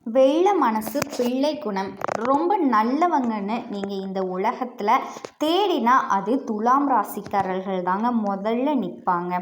வெள்ளை மனசு பிள்ளை குணம் ரொம்ப நல்லவங்கன்னு நீங்கள் இந்த உலகத்தில் தேடினா அது துலாம் ராசிக்காரர்கள் தாங்க முதல்ல நிற்பாங்க.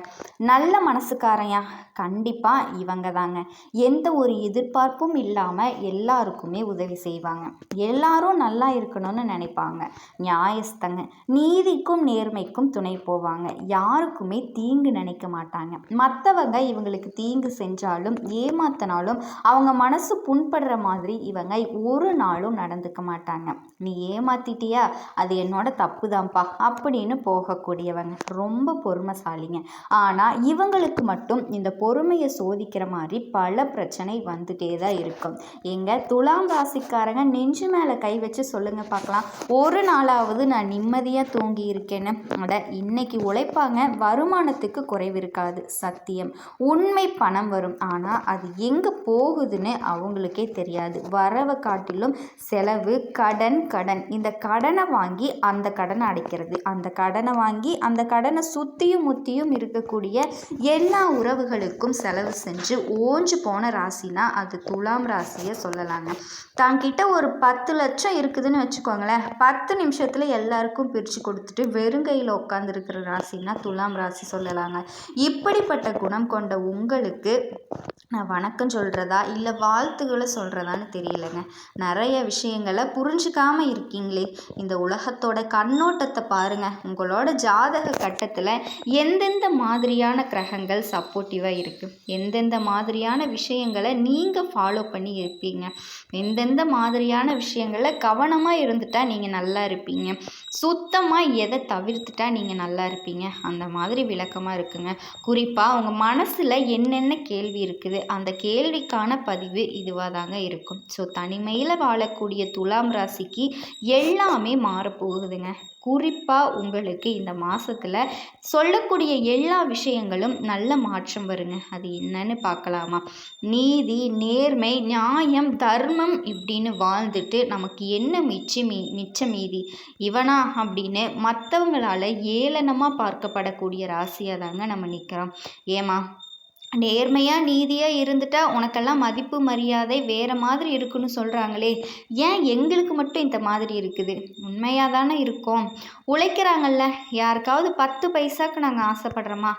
நல்ல மனசுக்காரையா கண்டிப்பாக இவங்க தாங்க. எந்த ஒரு எதிர்பார்ப்பும் இல்லாமல் எல்லாருக்குமே உதவி செய்வாங்க. எல்லாரும் நல்லா இருக்கணும்னு நினைப்பாங்க. நியாயஸ்தங்க, நீதிக்கும் நேர்மைக்கும் துணை போவாங்க. யாருக்குமே தீங்கு நினைக்க மாட்டாங்க. மற்றவங்க இவங்களுக்கு தீங்கு செஞ்சாலும் ஏமாத்தினாலும் அவங்க மனசு புண்படுற மாதிரி இவங்க ஒரு நாளும் நடந்துக்க மாட்டாங்க. நீ ஏமாத்திட்டியா, அது என்னோட தப்பு தான்ப்பா அப்படின்னு போகக்கூடியவங்க. ரொம்ப பொறுமைசாலிங்க. ஆனால் இவங்களுக்கு மட்டும் இந்த பொறுமையை சோதிக்கிற மாதிரி பல பிரச்சனை வந்துட்டே தான் இருக்கும். துலாம் ராசிக்காரங்க நெஞ்சு மேலே கை வச்சு சொல்லுங்க பார்க்கலாம், ஒரு நாளாவது நான் நிம்மதியாக தூங்கி இருக்கேன்னு. இன்னைக்கு உழைப்பாங்க, வருமானத்துக்கு குறைவு இருக்காது, சத்தியம். உண்மை பணம் வரும், ஆனால் அது எங்கே போகுதுன்னு அவங்களுக்கே தெரியாது. வரவை காட்டிலும் செலவு, கடன். இந்த கடனை வாங்கி அந்த கடனை அடைக்கிறது, அந்த கடனை வாங்கி அந்த கடனை சுற்றியும் முத்தியும் இருக்கக்கூடிய எல்லா உறவுகளுக்கும் செலவு செஞ்சு ஓஞ்சு போன ராசினா அது துலாம் ராசியை சொல்லலாங்க. தாங்கிட்ட ஒரு 10 லட்சம் இருக்குதுன்னு வச்சுக்கோங்களேன், 10 நிமிஷத்தில் எல்லாருக்கும் பிரித்து கொடுத்துட்டு வெறுங்கையில் உட்காந்துருக்கிற ராசினா துலாம் ராசி சொல்லலாங்க. இப்படிப்பட்ட குணம் கொண்ட உங்களுக்கு நான் வணக்கம் சொல்கிறதா இல்லை வாழ்த்துக்களை சொல்கிறதான்னு தெரியலைங்க. நிறைய விஷயங்களை புரிஞ்சுக்காமல் இருக்கீங்களே. இந்த உலகத்தோட கண்ணோட்டத்தை பாருங்கள். உங்களோட ஜாதக கட்டத்தில் எந்தெந்த மாதிரியான கிரகங்கள் சப்போர்ட்டிவாக இருக்குது, எந்தெந்த மாதிரியான விஷயங்களை நீங்கள் ஃபாலோ பண்ணி இருப்பீங்க, எந்தெந்த மாதிரியான விஷயங்களை கவனமாக இருந்துட்டால் நீங்கள் நல்லா இருப்பீங்க, சுத்தமாக எதை தவிர்த்துட்டா நீங்கள் நல்லா இருப்பீங்க, அந்த மாதிரி விளக்கமாக இருக்குங்க. குறிப்பாக உங்கள் மனசில் என்னென்ன கேள்வி இருக்குது அந்த கேள்விக்கான பதிவு இதுவாக தாங்க இருக்கும். ஸோ தனிமையில் வாழக்கூடிய துலாம் ராசிக்கு எல்லாமே மாறப்போகுதுங்க. குறிப்பாக உங்களுக்கு இந்த மாதத்தில் சொல்லக்கூடிய எல்லா விஷயங்களும் நல்ல மாற்றம் வருங்க. அது என்னன்னு பார்க்கலாமா? நீதி, நேர்மை, நியாயம், தர்மம் இப்படின்னு வாழ்ந்துட்டு நமக்கு என்ன மிச்ச மீதி இவனா அப்படின்னு மற்றவங்களால் ஏளனமாக பார்க்கப்படக்கூடிய ராசியாக தாங்க நம்ம நிற்கிறோம். ஏமா நேர்மையாக நீதியாக இருந்துட்டா உனக்கெல்லாம் மதிப்பு மரியாதை வேறு மாதிரி இருக்குன்னு சொல்கிறாங்களே, ஏன் எங்களுக்கு மட்டும் இந்த மாதிரி இருக்குது? உண்மையாக தானே இருக்கோம். உழைக்கிறாங்கல்ல, யாருக்காவது 10 பைசாவுக்கு நாங்கள் ஆசைப்படுறோமா?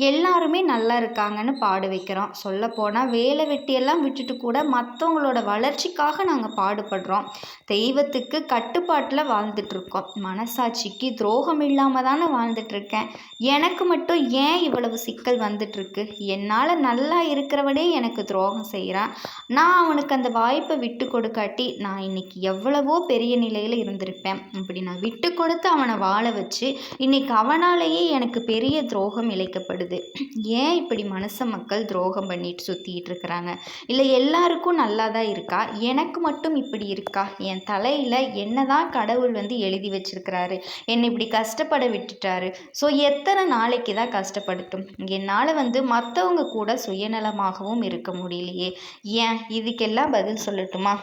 எல்லாருமே நல்லா இருக்காங்கன்னு பாடு வைக்கிறோம். சொல்லப்போனால் வேலை வெட்டியெல்லாம் விட்டுட்டு கூட மற்றவங்களோட வளர்ச்சிக்காக நாங்கள் பாடுபடுறோம். தெய்வத்துக்கு கட்டுப்பாட்டில் வாழ்ந்துட்டுருக்கோம். மனசாட்சிக்கு துரோகம் இல்லாமல் தானே வாழ்ந்துட்டுருக்கேன். எனக்கு மட்டும் ஏன் இவ்வளவு சிக்கல் வந்துட்டுருக்கு? என்னால் நல்லா இருக்கிறவனே எனக்கு துரோகம் செய்கிறான். நான் அவனுக்கு அந்த வாய்ப்பை விட்டு கொடுக்காட்டி நான் இன்னைக்கு எவ்வளவோ பெரிய நிலையில் இருந்திருப்பேன். இப்படி நான் விட்டு கொடுத்து அவனை வாழ வச்சு இன்னைக்கு அவனாலேயே எனக்கு பெரிய துரோகம் இழைக்கப்படுது. ஏன் இப்படி மனுஷ மக்கள் துரோகம் பண்ணிட்டு சுற்றிட்டு இருக்கிறாங்க? இல்லை எல்லாருக்கும் நல்லா தான் இருக்கா, எனக்கு மட்டும் இப்படி இருக்கா? என் தலையில் என்னதான் கடவுள் எழுதி வச்சிருக்கிறாரு? என்னை இப்படி கஷ்டப்பட விட்டுட்டாரு. ஸோ எத்தனை நாளைக்கு தான் கஷ்டப்படட்டும்? என்னால் மற்றவங்க கூட சுயநலமாகவும் இருக்க முடியலையே. ஏன் இதுக்கெல்லாம் பதில் சொல்லட்டுமா?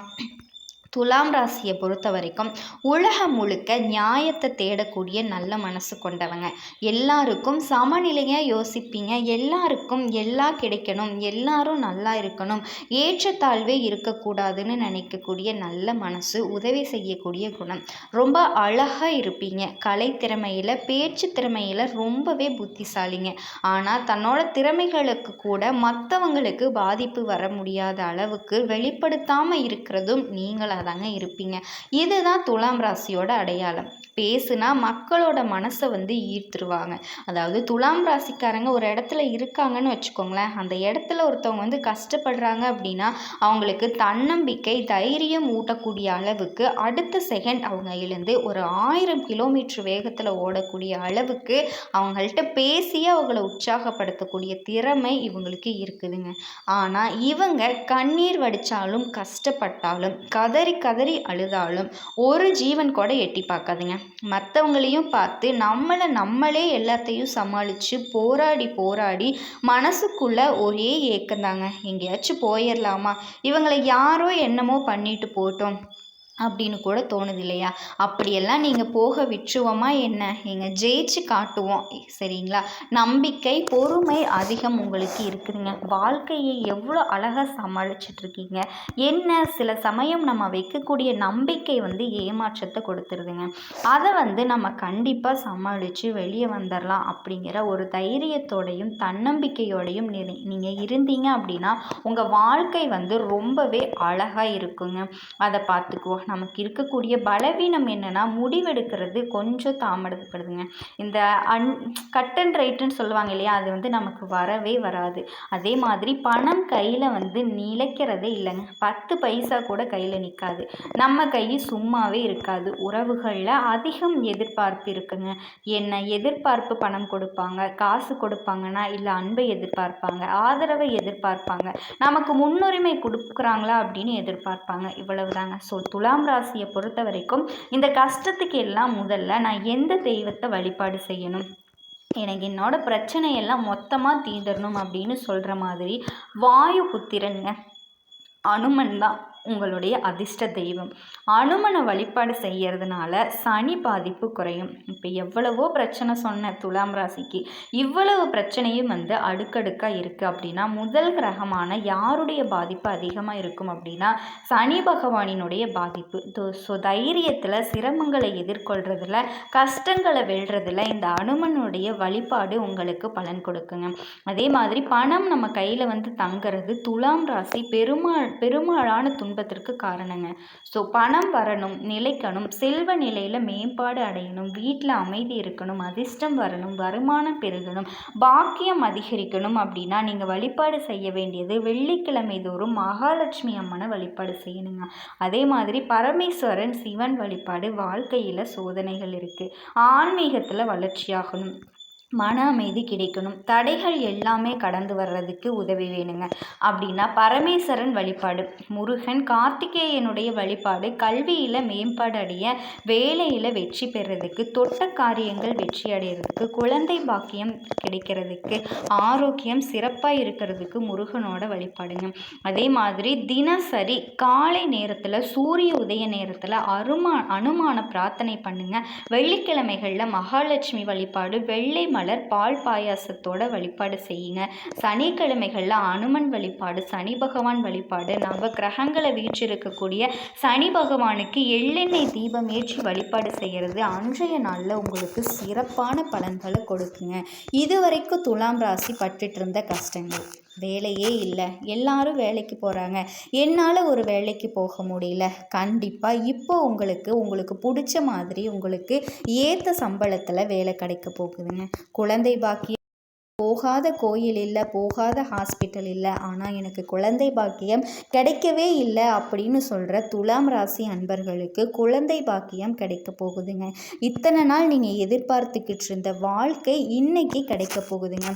துலாம் ராசியை பொறுத்த வரைக்கும் உலகம் முழுக்க நியாயத்தை தேடக்கூடிய நல்ல மனசு கொண்டவங்க. எல்லாருக்கும் சமநிலையாக யோசிப்பீங்க. எல்லாருக்கும் எல்லாம் கிடைக்கணும், எல்லாரும் நல்லா இருக்கணும், ஏற்றத்தாழ்வே இருக்கக்கூடாதுன்னு நினைக்கக்கூடிய நல்ல மனசு, உதவி செய்யக்கூடிய குணம். ரொம்ப அழகாக இருப்பீங்க. கலை திறமையில், பேச்சு திறமையில் ரொம்பவே புத்திசாலிங்க. ஆனால் தன்னோட திறமைகளுக்கு கூட மற்றவங்களுக்கு பாதிப்பு வர முடியாத அளவுக்கு வெளிப்படுத்தாமல் இருக்கிறதும் நீங்களாக தாங்க இருப்பீங்க. இதுதான் துலாம் ராசியோட அடையாளம். பேசுனா மக்களோட மனசை ஈர்த்துருவாங்க. அதாவது துலாம் ராசிக்காரங்க ஒரு இடத்துல இருக்காங்கன்னு வச்சுக்கோங்களேன், அந்த இடத்துல ஒருத்தவங்க கஷ்டப்படுறாங்க அப்படின்னா அவங்களுக்கு தன்னம்பிக்கை, தைரியம் ஊட்டக்கூடிய அளவுக்கு அடுத்த செகண்ட் அவங்க எழுந்து ஒரு 1000 கிலோமீட்டர் வேகத்தில் ஓடக்கூடிய அளவுக்கு அவங்கள்ட்ட பேசி அவங்கள உற்சாகப்படுத்தக்கூடிய திறமை இவங்களுக்கு இருக்குதுங்க. ஆனால் இவங்க கண்ணீர் வடித்தாலும் கஷ்டப்பட்டாலும் கதறி அழுதாலும் ஒரு ஜீவன் கூட எட்டி பார்க்காதுங்க. மற்றவங்களையும் பார்த்து நம்மளே எல்லாத்தையும் சமாளித்து போராடி மனசுக்குள்ள ஒரே ஏக்கந்தாங்க, எங்கேயாச்சும் போயிடலாமா, இவங்களை யாரோ என்னமோ பண்ணிட்டு போட்டோம், அப்படின்னு கூட தோணுது இல்லையா? அப்படியெல்லாம் நீங்கள் போக விட்டுருவோமா என்ன? நீங்கள் ஜெயிச்சு காட்டுவோம். சரிங்களா? நம்பிக்கை, பொறுமை அதிகம் உங்களுக்கு இருக்குதுங்க. வாழ்க்கையை எவ்வளோ அழகாக சமாளிச்சிட்ருக்கீங்க. என்ன சில சமயம் நம்ம வைக்கக்கூடிய நம்பிக்கை ஏமாற்றத்தை கொடுத்துருதுங்க. அதை நம்ம கண்டிப்பாக சமாளித்து வெளியே வந்துடலாம் அப்படிங்கிற ஒரு தைரியத்தோடையும் தன்னம்பிக்கையோடையும் நீங்கள் இருந்தீங்க அப்படின்னா உங்கள் வாழ்க்கை ரொம்பவே அழகாக இருக்குங்க. அதை பார்த்துக்குவோம். நமக்கு இருக்கக்கூடிய பலவீனம் என்னென்னா முடிவெடுக்கிறது கொஞ்சம் தாமதப்படுதுங்க. இந்த கட் அண்ட் ரைட்டுன்னு சொல்லுவாங்க இல்லையா, அது நமக்கு வரவே வராது. அதே மாதிரி பணம் கையில் நிலைக்கிறதே இல்லைங்க. 10 பைசா கூட கையில் நிற்காது. நம்ம கை சும்மாவே இருக்காது. உறவுகளில் அதிகம் எதிர்பார்ப்பு இருக்குங்க. என்ன எதிர்பார்ப்பு? பணம் கொடுப்பாங்க, காசு கொடுப்பாங்கன்னா இல்லை அன்பை எதிர்பார்ப்பாங்க, ஆதரவை எதிர்பார்ப்பாங்க, நமக்கு முன்னுரிமை கொடுக்குறாங்களா அப்படின்னு எதிர்பார்ப்பாங்க. இவ்வளவு தாங்க. ஸோ துலாம் ராசியை பொறுத்த வரைக்கும் இந்த கஷ்டத்துக்கு எல்லாம் முதல்ல நான் எந்த தெய்வத்தை வழிபாடு செய்யணும், எனக்கு என்னோட பிரச்சனையெல்லாம் மொத்தமாக தீர்ந்துடணும் அப்படின்னு சொல்கிற மாதிரி வாயு புத்திரனுங்க அனுமன் தான் உங்களுடைய அதிர்ஷ்ட தெய்வம். அனுமனை வழிபாடு செய்கிறதுனால சனி பாதிப்பு குறையும். இப்போ எவ்வளவோ பிரச்சனை சொன்ன துலாம் ராசிக்கு, இவ்வளவு பிரச்சனையும் அடுக்கடுக்காக இருக்குது அப்படின்னா முதல் கிரகமான யாருடைய பாதிப்பு அதிகமாக இருக்கும் அப்படின்னா சனி பகவானினுடைய பாதிப்பு. ஸோ தைரியத்தில், சிரமங்களை எதிர்கொள்கிறதுல, கஷ்டங்களை வெல்றதில் இந்த அனுமனுடைய வழிபாடு உங்களுக்கு பலன் கொடுக்குங்க. அதே மாதிரி பணம் நம்ம கையில் தங்கிறது துலாம் ராசி பெரும்பாலான துன்பத்திற்கு காரணங்க. ஸோ பணம் வரணும், நிலைக்கணும், செல்வ நிலையில் மேம்பாடு அடையணும், வீட்டில் அமைதி இருக்கணும், அதிர்ஷ்டம் வரணும், வருமானம் பெருகணும், பாக்கியம் அதிகரிக்கணும் அப்படின்னா நீங்கள் வழிபாடு செய்ய வேண்டியது வெள்ளிக்கிழமை தோறும் மகாலட்சுமி அம்மனை வழிபாடு செய்யணுங்க. அதே மாதிரி பரமேஸ்வரன் சிவன் வழிபாடு. வாழ்க்கையில் சோதனைகள் இருக்குது, ஆன்மீகத்தில் வளர்ச்சியாகணும், மன அமைதி கிடைக்கணும், தடைகள் எல்லாமே கடந்து வர்றதுக்கு உதவி வேணுங்க அப்படின்னா பரமேஸ்வரன் வழிபாடு, முருகன், கார்த்திகேயனுடைய வழிபாடு. கல்வியில் மேம்பாடு அடைய, வேலையில் வெற்றி பெறதுக்கு, தொட்ட காரியங்கள் வெற்றி அடைகிறதுக்கு, குழந்தை பாக்கியம் கிடைக்கிறதுக்கு, ஆரோக்கியம் சிறப்பாக இருக்கிறதுக்கு முருகனோட வழிபாடுங்க. அதே மாதிரி தினசரி காலை நேரத்தில், சூரிய உதய நேரத்தில் அனுமான பிரார்த்தனை பண்ணுங்க. வெள்ளிக்கிழமைகளில் மகாலட்சுமி வழிபாடு, வெள்ளை மலர் பால் பாயாசத்தோட வழிபாடு செய்யுங்க. சனிக்கிழமைகளில் அனுமன் வழிபாடு, சனி பகவான் வழிபாடு, நவ கிரகங்களை வீற்றிருக்கக்கூடிய சனி பகவானுக்கு எள்ளெண்ணெய் தீபம் ஏற்றி வழிபாடு செய்கிறது அன்றைய நாளில் உங்களுக்கு சிறப்பான பலன்களை கொடுக்குங்க. இதுவரைக்கும் துலாம் ராசி பட்டுட்டு இருந்த கஷ்டங்கள், வேலையே இல்லை, எல்லாரும் வேலைக்கு போகிறாங்க, என்னால் ஒரு வேலைக்கு போக முடியல, கண்டிப்பாக இப்போ உங்களுக்கு பிடிச்ச மாதிரி உங்களுக்கு ஏற்ற சம்பளத்தில் வேலை கிடைக்க போகுதுங்க. குழந்தை பாக்கியம் போகாத கோயில் இல்லை, போகாத ஹாஸ்பிட்டல் இல்லை, ஆனால் எனக்கு குழந்தை பாக்கியம் கிடைக்கவே இல்லை அப்படின்னு சொல்கிற துலாம் ராசி அன்பர்களுக்கு குழந்தை பாக்கியம் கிடைக்க போகுதுங்க. இத்தனை நாள் நீங்கள் எதிர்பார்த்துக்கிட்டு இருந்த வாழ்க்கை இன்னைக்கு கிடைக்க போகுதுங்க.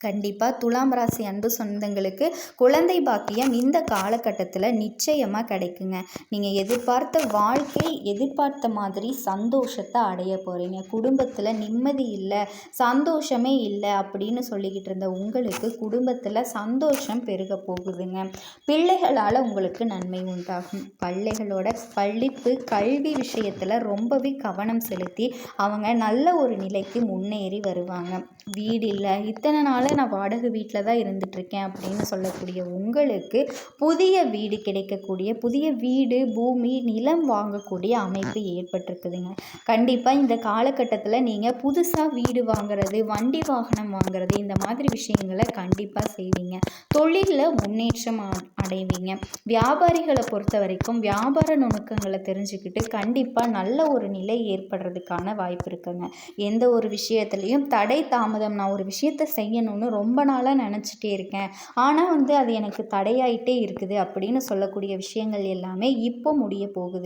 கண்டிப்பாக துலாம் ராசி அன்பு சொந்தங்களுக்கு குழந்தை பாக்கியம் இந்த காலகட்டத்தில் நிச்சயமாக கிடைக்குங்க. நீங்கள் எதிர்பார்த்த வாழ்க்கை, எதிர்பார்த்த மாதிரி சந்தோஷத்தை அடைய போகிறீங்க. குடும்பத்தில் நிம்மதி இல்லை, சந்தோஷமே இல்லை அப்படின்னு சொல்லிக்கிட்டு இருந்த உங்களுக்கு குடும்பத்தில் சந்தோஷம் பெருக போகுதுங்க. பிள்ளைகளால் உங்களுக்கு நன்மை உண்டாகும். பிள்ளைகளோட படிப்பு, கல்வி விஷயத்தில் ரொம்பவே கவனம் செலுத்தி அவங்க நல்ல ஒரு நிலைக்கு முன்னேறி வருவாங்க. வீடு இல்லை, இத்தனை நாள் நான் வாடகை வீட்டில் தான் இருந்துகிட்ருக்கேன் அப்படின்னு சொல்லக்கூடிய உங்களுக்கு புதிய வீடு கிடைக்கக்கூடிய, புதிய வீடு, பூமி, நிலம் வாங்கக்கூடிய அமைப்பு ஏற்பட்டிருக்குதுங்க. கண்டிப்பாக இந்த காலகட்டத்தில் நீங்கள் புதுசாக வீடு வாங்குறது, வண்டி வாகனம் வாங்குறது, இந்த மாதிரி விஷயங்களை கண்டிப்பாக செய்வீங்க. தொழிலில் முன்னேற்றம் அடைவீங்க. வியாபாரிகளை பொறுத்த வரைக்கும் வியாபார நுணுக்கங்களை தெரிஞ்சுக்கிட்டு கண்டிப்பாக நல்ல ஒரு நிலை ஏற்படுறதுக்கான வாய்ப்பு இருக்குங்க. எந்த ஒரு விஷயத்துலையும் தடை தாமதம், நான் ஒரு விஷயத்தை செய்யணும்னு ரொம்ப நாளாக நினச்சிட்டே இருக்கேன், ஆனால் அது எனக்கு தடையாயிட்டே இருக்குது அப்படின்னு சொல்லக்கூடிய விஷயங்கள் எல்லாமே இப்போ முடிய போகுது.